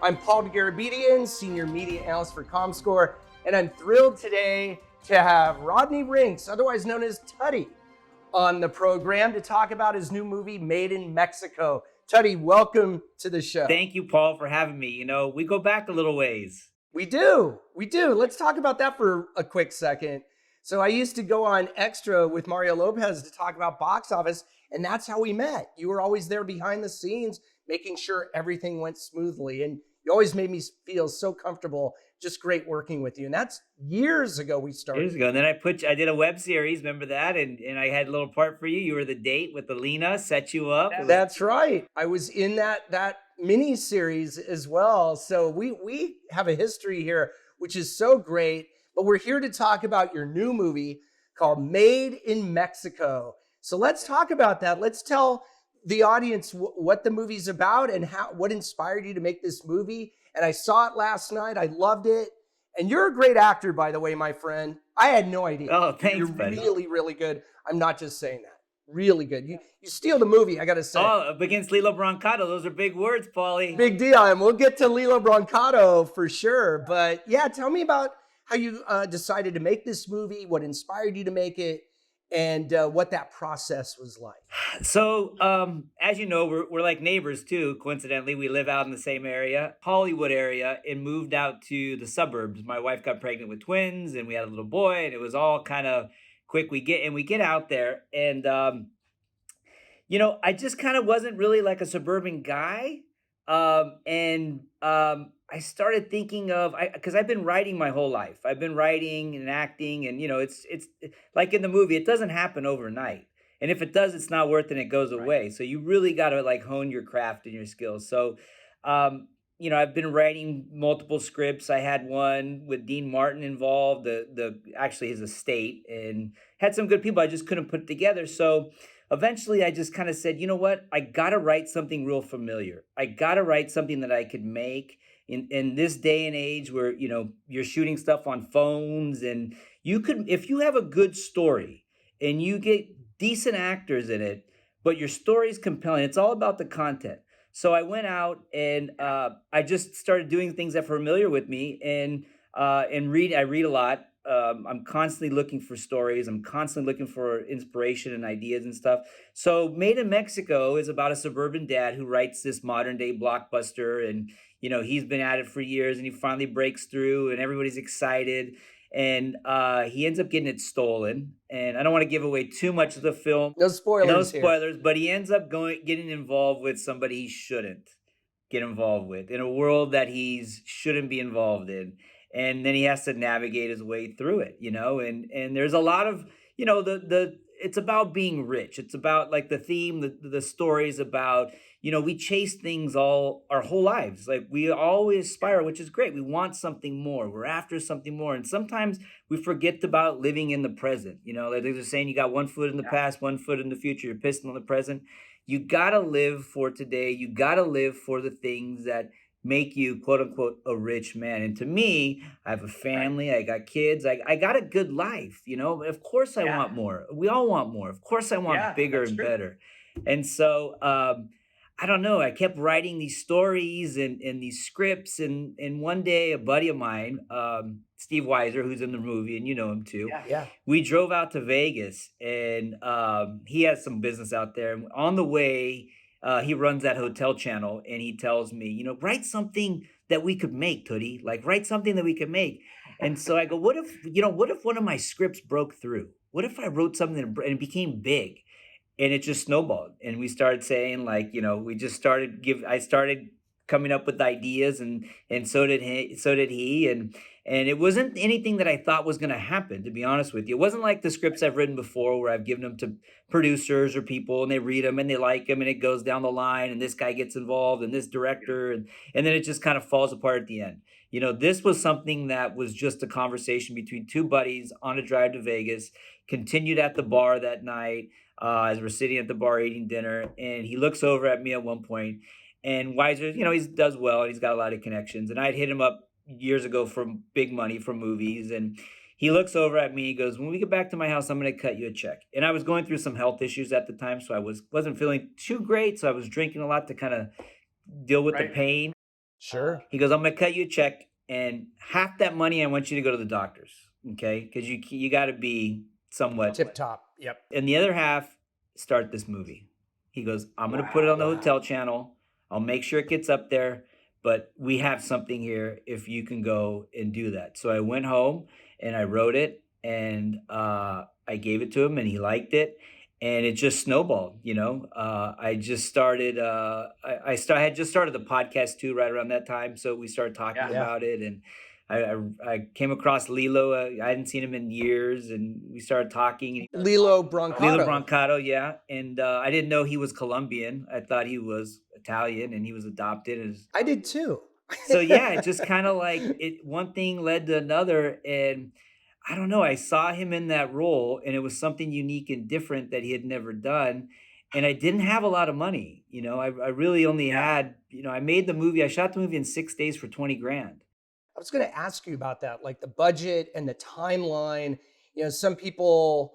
I'm Paul Dergarabedian, Senior Media Analyst for Comscore, and I'm thrilled today to have Rodney Rinks, otherwise known as Tutti, on the program to talk about his new movie, Made in Mexico. Tutti, welcome to the show. Thank you, Paul, for having me. You know, we go back a little ways. We do. Let's talk about that for a quick second. So I used to go on Extra with Mario Lopez to talk about box office, and that's how we met. You were always there behind the scenes, making sure everything went smoothly, and you always made me feel so comfortable. Just great working with you. And that's years ago we started. Years ago. And then I did a web series, remember that? And I had a little part for you. You were the date with Alina, set you up. That's right. I was in that mini series as well. So we have a history here, which is so great. But we're here to talk about your new movie called Made in Mexico. So let's talk about that. Let's tell the audience what the movie's about and what inspired you to make this movie. And I saw it last night. I loved it. And you're a great actor, by the way, my friend. I had no idea. Oh, thanks, you're buddy. Really, really good. I'm not just saying that. Really good. You steal the movie, I got to say. Oh, against Lillo Brancato. Those are big words, Paulie. Big deal. And we'll get to Lillo Brancato for sure. But yeah, tell me about how you decided to make this movie, what inspired you to make it, and what that process was like. So, as you know, we're like neighbors too. Coincidentally, we live out in the same area, Hollywood area, and moved out to the suburbs. My wife got pregnant with twins, and we had a little boy, and it was all kind of quick. We get out there, and I just kind of wasn't really like a suburban guy, I started thinking of, because I've been writing my whole life. I've been writing and acting, and it's like in the movie, it doesn't happen overnight. And if it does, it's not worth it and it goes away. So you really got to like hone your craft and your skills. So, I've been writing multiple scripts. I had one with Dean Martin involved, actually his estate, and had some good people I just couldn't put together. So eventually I just kind of said, you know what? I got to write something real familiar. I got to write something that I could make in this day and age where, you're shooting stuff on phones, and if you have a good story and you get decent actors in it, but your story is compelling, it's all about the content. So I went out and I just started doing things that are familiar with me, and I read a lot. I'm constantly looking for stories. I'm constantly looking for inspiration and ideas and stuff. So Made in Mexico is about a suburban dad who writes this modern day blockbuster, and he's been at it for years, and he finally breaks through, and everybody's excited. And he ends up getting it stolen. And I don't want to give away too much of the film. No spoilers here. But he ends up getting involved with somebody he shouldn't get involved with, in a world that he shouldn't be involved in. And then he has to navigate his way through it, and there's a lot of, it's about being rich. It's about like the theme, the stories about, we chase things all our whole lives. Like we always aspire, which is great. We want something more. We're after something more. And sometimes we forget about living in the present. Like they're saying, you got one foot in the past, one foot in the future. You're pissing on the present. You got to live for today. You got to live for the things that make you, quote unquote, a rich man. And to me, I have a family, I got kids, I got a good life, of course I want more. We all want more. Of course I want bigger and better. And so, I don't know, I kept writing these stories and these scripts. And one day a buddy of mine, Steve Weiser, who's in the movie, and you know him too. Yeah. We drove out to Vegas, and he has some business out there. And on the way, he runs that hotel channel, and he tells me, write something that we could make, Tutti. Like, write something that we could make. And so I go, what if one of my scripts broke through? What if I wrote something and it became big? And it just snowballed. And we started saying, like, I started coming up with ideas, and so did he. And it wasn't anything that I thought was going to happen, to be honest with you. It wasn't like the scripts I've written before where I've given them to producers or people, and they read them and they like them, and it goes down the line, and this guy gets involved and this director, and then it just kind of falls apart at the end. This was something that was just a conversation between two buddies on a drive to Vegas, continued at the bar that night as we're sitting at the bar eating dinner, and he looks over at me at one point, and Weiser, he does well, and he's got a lot of connections, and I'd hit him up years ago for big money for movies, and he looks over at me, he goes, when we get back to my house, I'm going to cut you a check. And I was going through some health issues at the time, so I wasn't feeling too great, so I was drinking a lot to kind of deal with the pain. Sure. He goes, I'm going to cut you a check, and half that money I want you to go to the doctors, okay? Because you got to be somewhat Tip top. Yep. and the other half, start this movie. He goes, I'm going to put it on the hotel channel. I'll make sure it gets up there, but we have something here if you can go and do that. So I went home and I wrote it, and I gave it to him, and he liked it. And it just snowballed, you know. I just started. Had just started the podcast too, right around that time. So we started talking about it, and I came across Lillo. I hadn't seen him in years, and we started talking. Lillo Brancato. Lillo Brancato, yeah. And I didn't know he was Colombian. I thought he was Italian, and he was adopted. I did too. So yeah, it just kind of like one thing led to another, and I don't know. I saw him in that role, and it was something unique and different that he had never done. And I didn't have a lot of money, you know. I really only had, you know, I made the movie. I shot the movie in 6 days for 20 grand. I was going to ask you about that, like the budget and the timeline. You know, some people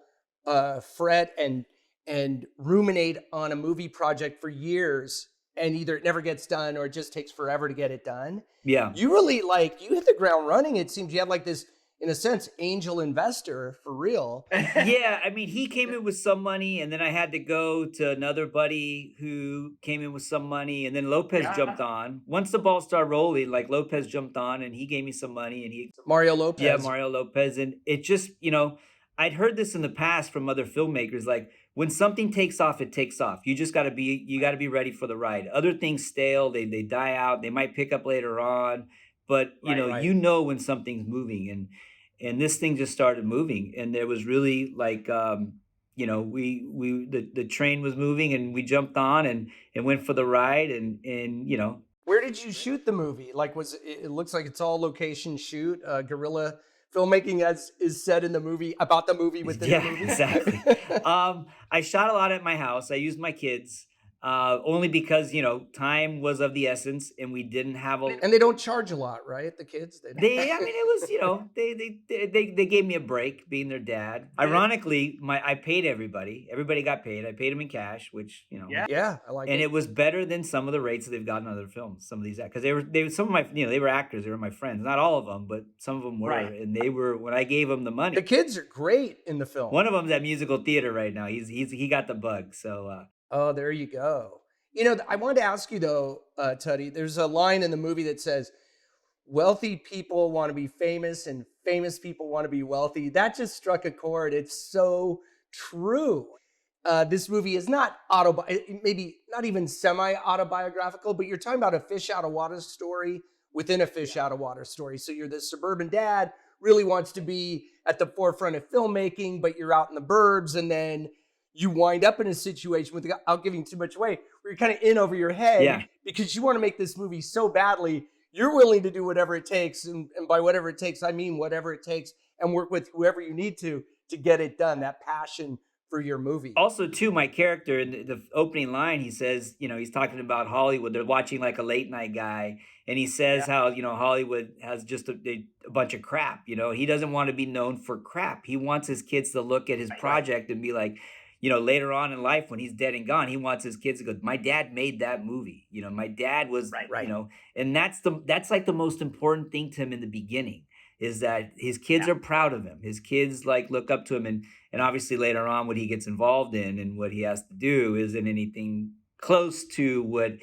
fret and ruminate on a movie project for years, and either it never gets done or it just takes forever to get it done. Yeah. You really you hit the ground running. It seems you had like this, in a sense, angel investor for real. Yeah, I mean, he came in with some money, and then I had to go to another buddy who came in with some money, and then Lopez jumped on. Once the ball started rolling, like Lopez jumped on, and he gave me some money, and Mario Lopez. Yeah, Mario Lopez, and it just, you know, I'd heard this in the past from other filmmakers, like when something takes off, it takes off. You just got to be ready for the ride. Other things stale, they die out, they might pick up later on. But you know when something's moving, and this thing just started moving, and there was really like you know, the train was moving, and we jumped on and went for the ride, and you know. Where did you shoot the movie? Like, it looks like it's all location shoot, guerrilla filmmaking, as is said in the movie, about the movie within the movie. Exactly. I shot a lot at my house. I used my kids. Only because, you know, time was of the essence, and we didn't have and they don't charge a lot, right? The kids, I mean, it was, you know, they gave me a break being their dad. Ironically, I paid everybody. Everybody got paid. I paid them in cash, which, you know, yeah, I like and it. it was better than some of the rates that they've gotten in other films. Some of these, because they were some of my, you know, they were actors. They were my friends. Not all of them, but some of them were, and they were, when I gave them the money. The kids are great in the film. One of them's at musical theater right now. He got the bug. So. Oh, there you go. You know, I wanted to ask you though, Tutti, there's a line in the movie that says, wealthy people want to be famous and famous people want to be wealthy. That just struck a chord. It's so true. This movie is not maybe not even semi-autobiographical, but you're talking about a fish out of water story within a fish out of water story. So you're this suburban dad, really wants to be at the forefront of filmmaking, but you're out in the burbs, and then you wind up in a situation without giving too much away, where you're kind of in over your head because you want to make this movie so badly, you're willing to do whatever it takes. And by whatever it takes, I mean whatever it takes, and work with whoever you need to get it done, that passion for your movie. Also, too, my character in the opening line, he says, you know, he's talking about Hollywood. They're watching like a late night guy. And he says how, you know, Hollywood has just a bunch of crap. You know, he doesn't want to be known for crap. He wants his kids to look at his project and be like, you know, later on in life when he's dead and gone, he wants his kids to go, my dad made that movie. You know, my dad was, you know, and that's like the most important thing to him in the beginning, is that his kids are proud of him. His kids like look up to him, and obviously later on what he gets involved in and what he has to do isn't anything close to what,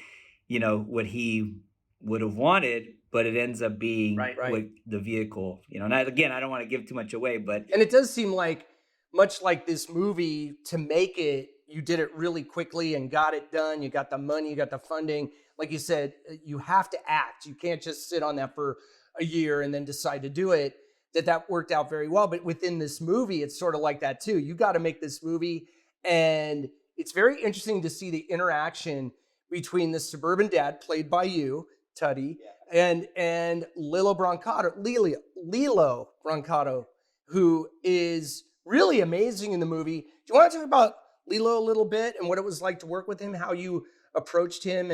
you know, what he would have wanted, but it ends up being what the vehicle, you know. And again, I don't want to give too much away, but. And it does seem like, much like this movie, to make it, you did it really quickly and got it done. You got the money, you got the funding. Like you said, you have to act. You can't just sit on that for a year and then decide to do it. That worked out very well. But within this movie, it's sort of like that too. You got to make this movie. And it's very interesting to see the interaction between the suburban dad, played by you, Tutti, and Lillo Brancato, who is really amazing in the movie. Do you want to talk about Lillo a little bit and what it was like to work with him, how you approached him?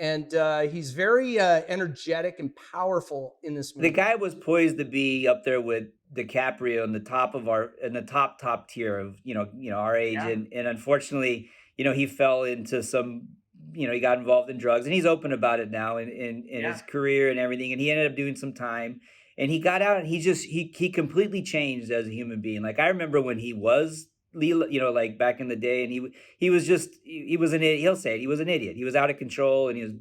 And he's very energetic and powerful in this movie. The guy was poised to be up there with DiCaprio in the top tier of, you know, our age. And unfortunately, you know, he fell into some he got involved in drugs, and he's open about it now in his career and everything. And he ended up doing some time, and he got out, and he completely changed as a human being. Like, I remember when he was Lilo, like back in the day, and he was just he was an idiot. He'll say it, he was an idiot. He was out of control, and he was,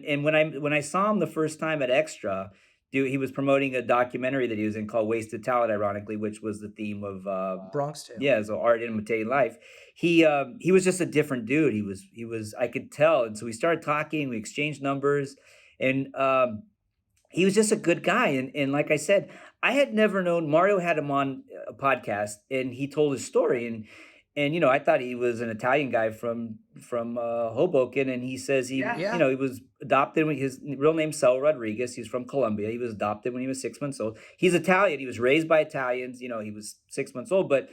and when I saw him the first time at Extra, he was promoting a documentary that he was in called Wasted Talent, ironically, which was the theme of Bronx Tale. Yeah, so art imitating life. He was just a different dude. He was I could tell, and so we started talking. We exchanged numbers, and he was just a good guy. And like I said, I had never known. Mario had him on a podcast, and he told his story. And I thought he was an Italian guy from Hoboken, and he says he was adopted when his real name's Saul Rodriguez. He's from Colombia. He was adopted when he was 6 months old. He's Italian. He was raised by Italians. He was 6 months old. But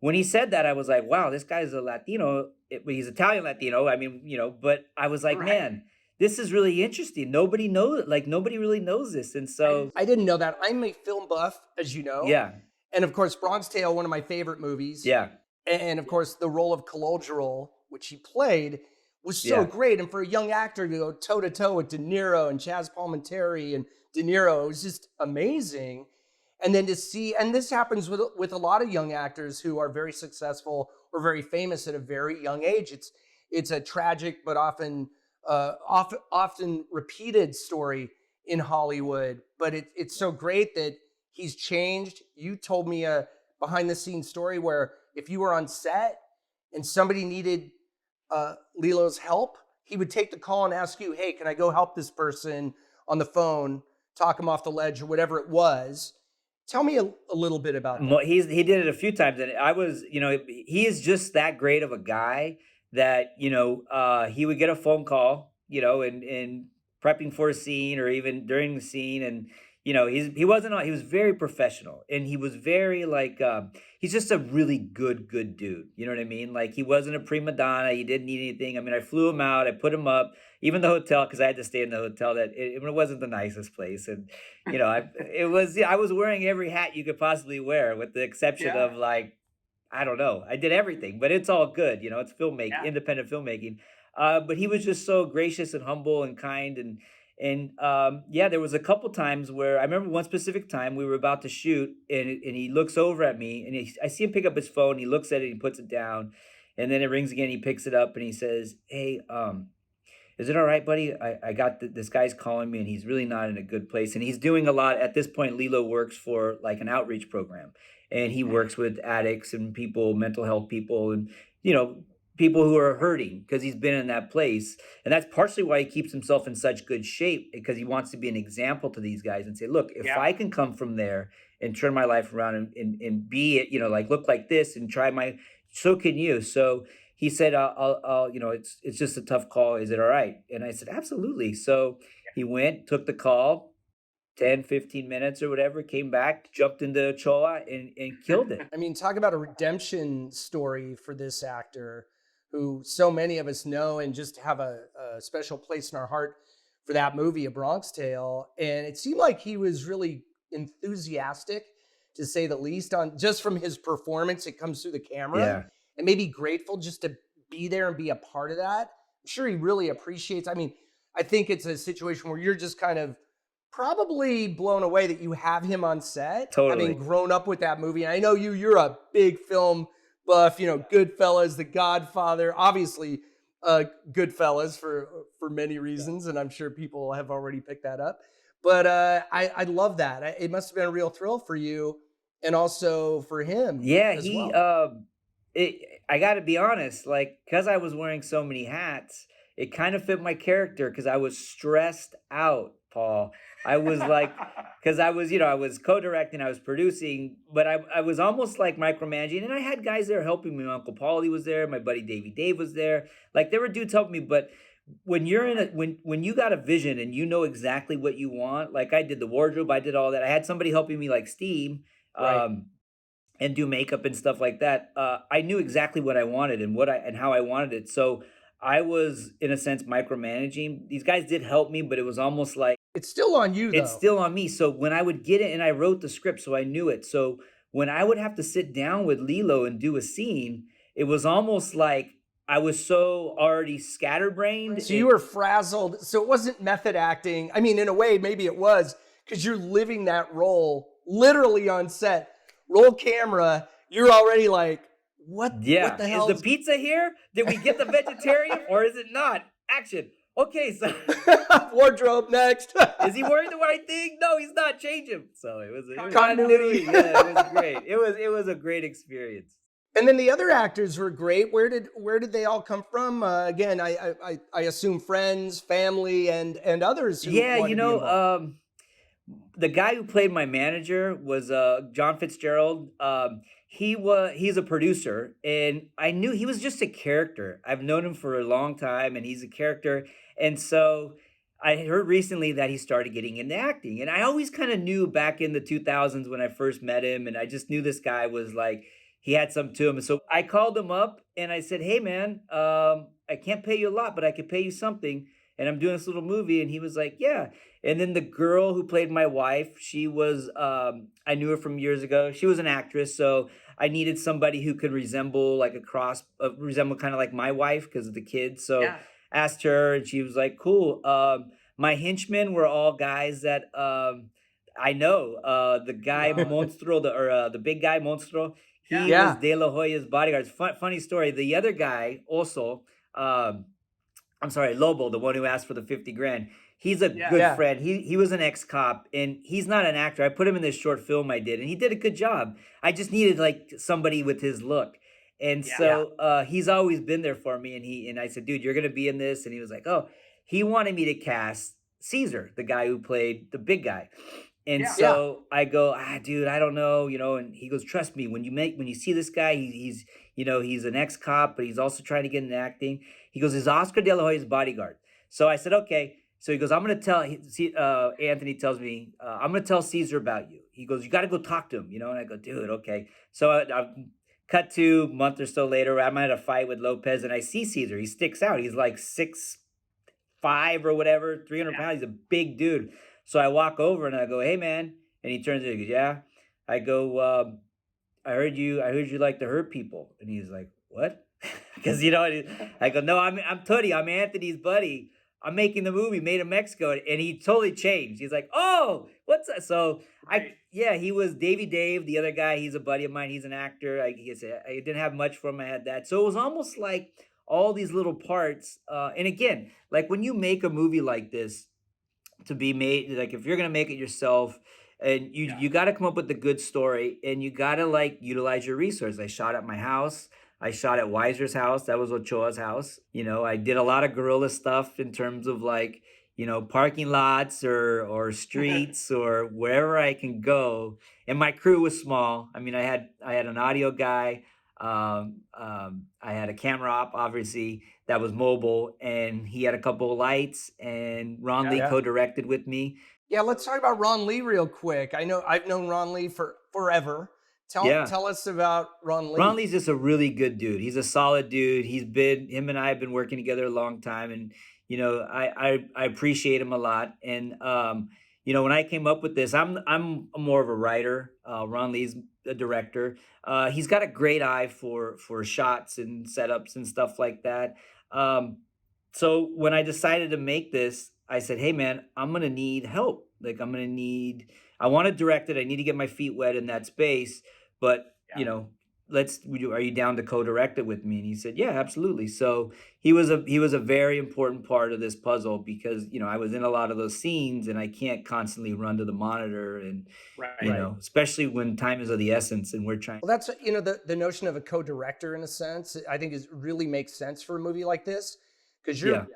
when he said that, I was like, wow, this guy's a Latino. He's Italian Latino. I mean, but I was like, man, this is really interesting. Nobody knows, nobody really knows this. And so I didn't know that. I'm a film buff, as you know. Yeah. And of course, Bronx Tale, one of my favorite movies. Yeah. And of course, the role of Colodrol, which he played, was so great. And for a young actor to go toe to toe with De Niro and Chaz Palminteri and De Niro, it was just amazing. And then to see, and this happens with a lot of young actors who are very successful or very famous at a very young age. It's a tragic but often repeated story in Hollywood. But it's so great that he's changed. You told me a behind the scenes story where if you were on set and somebody needed Lillo's help, he would take the call and ask you, hey, can I go help this person on the phone, talk him off the ledge or whatever it was. Tell me a little bit about that. He did it a few times, and I was, he is just that great of a guy that, he would get a phone call, and prepping for a scene or even during the scene, and he was very professional, and he was very he's just a really good dude. You know what I mean? Like, he wasn't a prima donna. He didn't need anything. I mean, I flew him out. I put him up, even the hotel, because I had to stay in the hotel that it wasn't the nicest place. And, I was wearing every hat you could possibly wear with the exception of I don't know. I did everything, but it's all good. It's filmmaking, independent filmmaking. But he was just so gracious and humble and kind. And there was a couple times where I remember one specific time we were about to shoot, and he looks over at me, and I see him pick up his phone. He looks at it, he puts it down, and then it rings again. He picks it up and he says, "Hey, is it all right, buddy? I got this guy's calling me, and he's really not in a good place, and he's doing a lot at this point. Lillo works for an outreach program, and he works with addicts and people, mental health people, and people who are hurting because he's been in that place. And that's partially why he keeps himself in such good shape, because he wants to be an example to these guys and say, look, if I can come from there and turn my life around and be it, look like this and so can you." So he said, I'll it's just a tough call. Is it all right? And I said, absolutely. So he went, took the call, 10, 15 minutes or whatever, came back, jumped into Choa and killed it. I mean, talk about a redemption story for this actor who so many of us know and just have a special place in our heart for that movie, A Bronx Tale. And it seemed like he was really enthusiastic, to say the least, on just from his performance. It comes through the camera, and maybe grateful just to be there and be a part of that. I'm sure he really appreciates. I mean, I think it's a situation where you're just kind of probably blown away that you have him on set, having grown up with that movie. And I know you're a big film buff, Goodfellas, The Godfather, obviously Goodfellas for many reasons, and I'm sure people have already picked that up. But I love that. It must have been a real thrill for you and also for him. Yeah, as well. I got to be honest, because I was wearing so many hats, it kind of fit my character because I was stressed out, Paul. I was because I was co-directing, I was producing, but I was almost micromanaging, and I had guys there helping me. My Uncle Paulie was there, my buddy Dave was there. There were dudes helping me, but when you're when you got a vision and you know exactly what you want, I did the wardrobe, I did all that. I had somebody helping me Steve, and do makeup and stuff like that. I knew exactly what I wanted and how I wanted it. So I was, in a sense, micromanaging. These guys did help me, but it was almost it's still on you, though. It's still on me. So when I would get it, and I wrote the script, so I knew it. So when I would have to sit down with Lillo and do a scene, it was almost I was so already scatterbrained. So you were frazzled. So it wasn't method acting. I mean, in a way, maybe it was, because you're living that role literally on set. Roll camera, you're already like, what the hell is the pizza here? Did we get the vegetarian or is it not? Action. Okay, so wardrobe next. Is he wearing the right thing? No, he's not. Change him. So it was continuity. Yeah, it was great. It was a great experience. And then the other actors were great. Where did they all come from? Again, I assume friends, family, and others. Who the guy who played my manager was John Fitzgerald. He's a producer, and I knew he was just a character. I've known him for a long time, and he's a character. And so I heard recently that he started getting into acting, and I always kind of knew back in the 2000s when I first met him, and I just knew this guy was like, he had something to him. So I called him up and I said, hey man, I can't pay you a lot, but I could pay you something. And I'm doing this little movie. And he was like, yeah. And then the girl who played my wife, she was, I knew her from years ago. She was an actress. So I needed somebody who could resemble kind of like my wife because of the kids. So asked her and she was like, cool. My henchmen were all guys that I know. The guy Monstro, the big guy Monstro, he was De La Hoya's bodyguard. Funny story. The other guy also, I'm sorry, Lobo, the one who asked for the 50 grand. He's a good friend. He was an ex-cop, and he's not an actor. I put him in this short film I did, and he did a good job. I just needed like somebody with his look. And so he's always been there for me. And I said, dude, you're going to be in this. And he was like, oh, he wanted me to cast Caesar, the guy who played the big guy. And so I go, dude, I don't know, and he goes, trust me, when you see this guy, he's an ex-cop, but he's also trying to get into acting. He goes, is Oscar De La Hoya's bodyguard. So I said, okay. So he goes, I'm going to tell, Anthony tells me, I'm going to tell Caesar about you. He goes, you got to go talk to him, and I go, dude, okay. So I cut to a month or so later, I'm at a fight with Lopez, and I see Caesar. He sticks out. He's like 6'5" or whatever, 300 pounds. He's a big dude. So I walk over and I go, hey man. And he turns to me and goes, yeah. I go, I heard you like to hurt people. And he's like, what? Because, I go, no, I'm Tutti. I'm Anthony's buddy. I'm making the movie Made in Mexico. And he totally changed. He's like, oh, what's that? So he was Davey Dave, the other guy. He's a buddy of mine. He's an actor. I didn't have much for him. I had that. So it was almost like all these little parts. And again, like when you make a movie like this, to be made, like if you're gonna make it yourself, and you got to come up with a good story, and you got to like utilize your resources. I shot at my house. I shot at Weiser's house. That was Ochoa's house. I did a lot of guerrilla stuff in terms of like parking lots or streets or wherever I can go. And my crew was small. I mean, I had an audio guy. I had a camera op, obviously, that was mobile, and he had a couple of lights, and Ron Lee co-directed with me. Yeah, let's talk about Ron Lee real quick. I know I've known Ron Lee for forever. Tell us about Ron Lee. Ron Lee's just a really good dude. He's a solid dude. Him and I have been working together a long time, and I appreciate him a lot. And when I came up with this, I'm more of a writer. Ron Lee's a director. He's got a great eye for shots and setups and stuff like that. So when I decided to make this, I said, hey man, I'm going to need help. Like I want to direct it. I need to get my feet wet in that space, but are you down to co-direct it with me? And he said, yeah, absolutely. So he was a very important part of this puzzle because, I was in a lot of those scenes and I can't constantly run to the monitor and, especially when time is of the essence and we're trying. Well, that's, the notion of a co-director in a sense, I think really makes sense for a movie like this because you're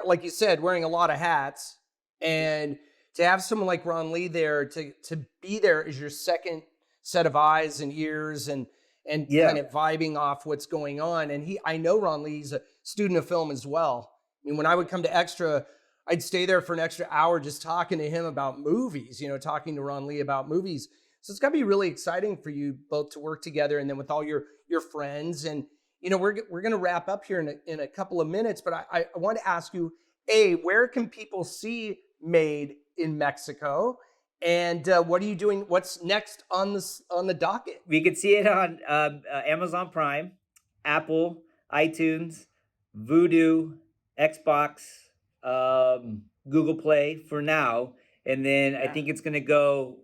like you said, wearing a lot of hats, and to have someone like Ron Lee there to be there as your second set of eyes and ears and kind of vibing off what's going on. And I know Ron Lee's a student of film as well. I mean, when I would come to Extra, I'd stay there for an extra hour just talking to him about movies, talking to Ron Lee about movies. So it's got to be really exciting for you both to work together, and then with all your friends. And we're going to wrap up here in a couple of minutes, but I want to ask you, where can people see Made in Mexico? And what are you doing? What's next on the docket? We could see it on Amazon Prime, Apple, iTunes, Vudu, Xbox, Google Play for now, and then I think it's gonna go.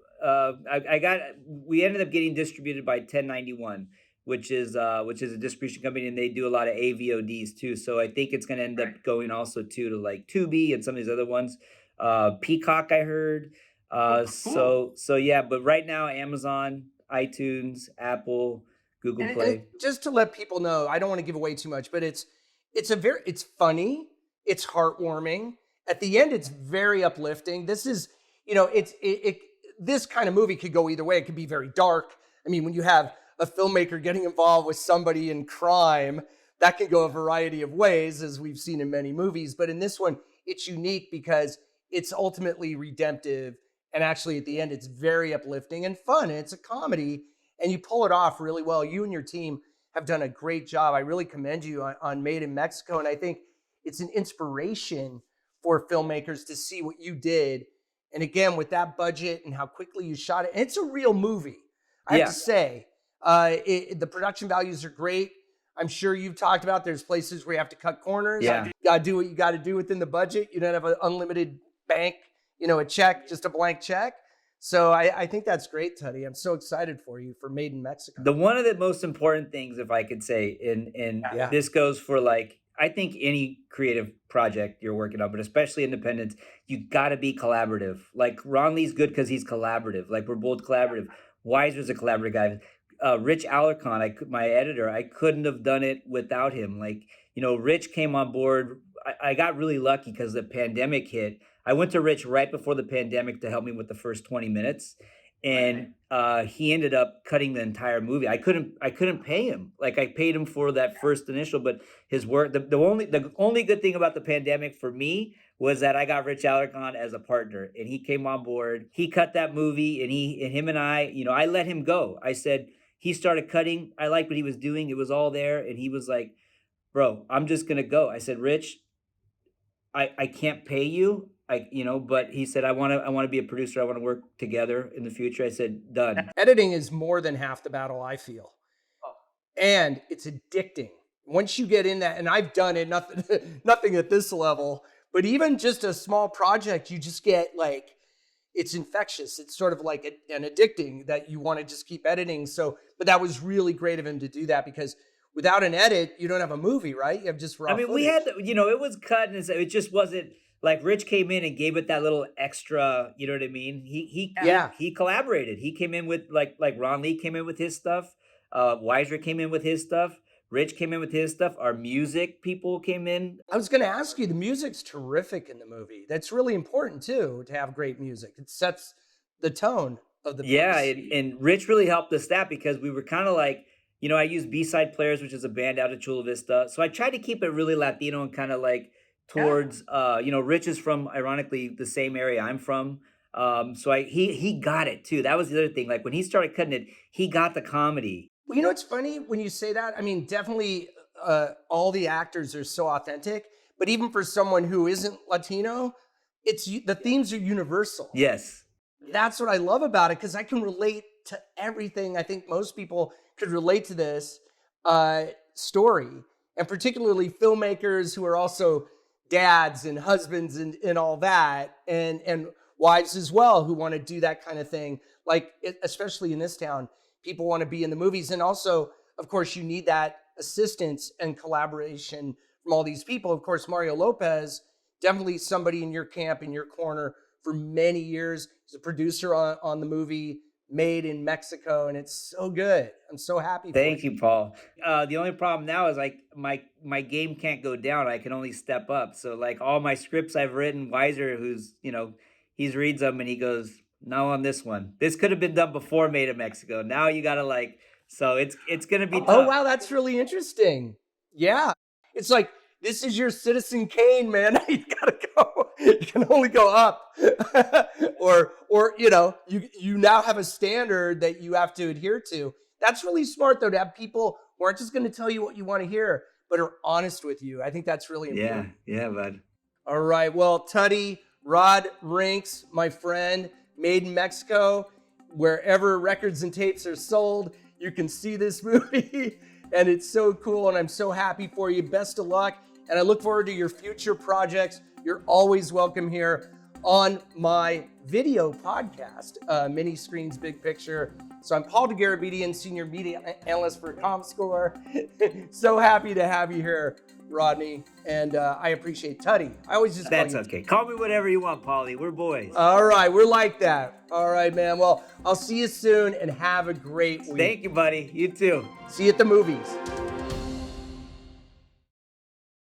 We ended up getting distributed by 1091, which is a distribution company, and they do a lot of AVODs too. So I think it's gonna end up going also to like Tubi and some of these other ones. Peacock, I heard. So yeah, but right now Amazon, iTunes, Apple, Google Play. And just to let people know, I don't want to give away too much, but it's funny, it's heartwarming. At the end, it's very uplifting. This is, this kind of movie could go either way. It could be very dark. I mean, when you have a filmmaker getting involved with somebody in crime, that can go a variety of ways, as we've seen in many movies. But in this one, it's unique because it's ultimately redemptive. And actually, at the end, it's very uplifting and fun. And it's a comedy, and you pull it off really well. You and your team have done a great job. I really commend you on Made in Mexico. And I think it's an inspiration for filmmakers to see what you did. And again, with that budget and how quickly you shot it, and it's a real movie. I have to say, the production values are great. I'm sure you've talked about there's places where you have to cut corners. Yeah. You got to do what you got to do within the budget. You don't have an unlimited bank, a check, just a blank check. So I think that's great, Tutti. I'm so excited for you for Made in Mexico. One of the most important things, if I could say, and this goes for I think any creative project you're working on, but especially independent, you got to be collaborative. Like Ron Lee's good because he's collaborative. Like we're both collaborative. Weiser's a collaborative guy. Rich Alarcon, my editor, I couldn't have done it without him. Rich came on board. I got really lucky because the pandemic hit. I went to Rich right before the pandemic to help me with the first 20 minutes. And he ended up cutting the entire movie. I couldn't pay him. I paid him for that first initial, but his work, the only good thing about the pandemic for me was that I got Rich Alarcon as a partner, and he came on board. He cut that movie, and him and I let him go. I said, he started cutting. I liked what he was doing. It was all there. And he was like, bro, I'm just going to go. I said, Rich, I can't pay you. But he said, I want to be a producer. I want to work together in the future. I said, done. Editing is more than half the battle, I feel. And it's addicting. Once you get in that, and I've done it, nothing at this level, but even just a small project, you just get it's infectious. It's sort of like an addicting that you want to just keep editing. But that was really great of him to do that, because without an edit, you don't have a movie, right? You have just raw footage. We had, it was cut, and it just wasn't. Rich came in and gave it that little extra, you know what I mean? He collaborated. He came in with like Ron Lee came in with his stuff. Weiser came in with his stuff. Rich came in with his stuff. Our music people came in. I was going to ask you, the music's terrific in the movie. That's really important too, to have great music. It sets the tone of the piece. Yeah, and Rich really helped us that, because we were kind of I used B-Side Players, which is a band out of Chula Vista. So I tried to keep it really Latino and kind of towards Rich is from, ironically, the same area I'm from. So he got it too. That was the other thing. When he started cutting it, he got the comedy. Well, it's funny when you say that. I mean, definitely all the actors are so authentic, but even for someone who isn't Latino, the themes are universal. Yes. That's what I love about it, because I can relate to everything. I think most people could relate to this story, and particularly filmmakers who are also dads and husbands and all that, and wives as well, who want to do that kind of thing. Especially in this town, people want to be in the movies. And also, of course, you need that assistance and collaboration from all these people. Of course, Mario Lopez, definitely somebody in your camp, in your corner for many years. He's a producer on the movie Made in Mexico, and it's so good. I'm so happy. Thank you, Paul. The only problem now is my game can't go down. I can only step up. So all my scripts I've written, Weiser, who's he reads them and he goes, no, on this one. This could have been done before Made in Mexico. Now you gotta so it's gonna be tough. Oh wow, that's really interesting. Yeah, it's this is your Citizen Kane, man. You gotta go. You can only go up, or you now have a standard that you have to adhere to. That's really smart, though, to have people who aren't just going to tell you what you want to hear, but are honest with you. I think that's really important. Yeah, bud. All right. Well, Tutti, Rod, Rinks, my friend, Made in Mexico, wherever records and tapes are sold, you can see this movie. And it's so cool, and I'm so happy for you. Best of luck, and I look forward to your future projects. You're always welcome here on my video podcast, Mini Screens Big Picture. So I'm Paul Dergarabedian, Senior Media Analyst for Comscore. So happy to have you here, Rodney, and I appreciate Tutti. I always just That's call you okay. Call me whatever you want, Paulie. We're boys. All right, we're like that. All right, man. Well, I'll see you soon, and have a great week. Thank you, buddy. You too. See you at the movies.